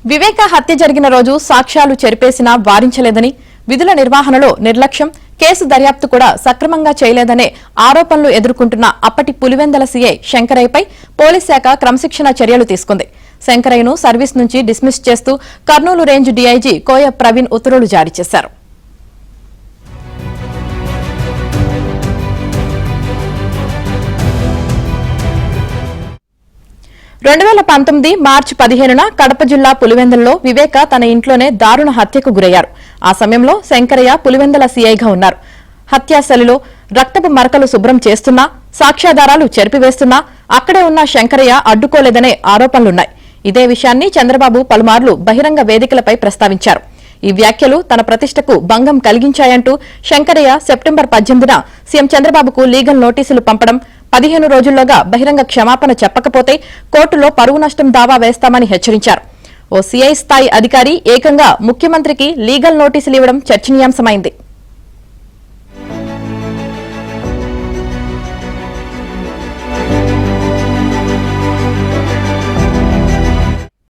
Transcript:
వివేక హత్య జరిగిన రోజు సాక్ష్యాలు చెరిపేసినా వారించలేదని, విధుల నిర్వహణలో నిర్లక్ష్యం, కేసు దర్యాప్తు కూడా సక్రమంగా చేయలేదనే ఆరోపణలు ఎదుర్కొంటున్న అప్పటి పులివెందల సీఐ శంకరయ్యపై పోలీస్ శాఖ క్రమశిక్షణ చర్యలు తీసుకుంది. శంకరయ్యను సర్వీస్ నుంచి డిస్మిస్ చేస్తూ కర్నూలు రేంజ్ డీఐజీ కోయ ప్రవీణ్ ఉత్తర్వులు జారీ చేశారు. 2019 మార్చి 15న కడప జిల్లా పులివెందులలో వివేక తన ఇంట్లోనే దారుణ హత్యకు గురయ్యారు. ఆ సమయంలో శంకరయ్య పులివెందుల సీఐగా ఉన్నారు. హత్యాస్థలిలో రక్తపు మరకలు శుభ్రం చేస్తున్నా, సాక్ష్యాధారాలు చెరిపివేస్తున్నా అక్కడే ఉన్న శంకరయ్య అడ్డుకోలేదనే ఆరోపణలున్నాయి. ఇదే విషయాన్ని చంద్రబాబు పలుమార్లు బహిరంగ వేదికలపై ప్రస్తావించారు. ఈ వ్యాఖ్యలు తన ప్రతిష్టకు భంగం కలిగించాయంటూ శంకరయ్య సెప్టెంబర్ 18న సీఎం చంద్రబాబుకు లీగల్ నోటీసులు పంపడం, 15 రోజుల్లోగా బహిరంగ క్షమాపణ చెప్పకపోతే కోర్టులో పరువు నష్టం దావా వేస్తామని హెచ్చరించారు. ఓ సీఐ స్థాయి అధికారి ఏకంగా ముఖ్యమంత్రికి లీగల్ నోటీసులు ఇవ్వడం చర్చనీయాంశమైంది.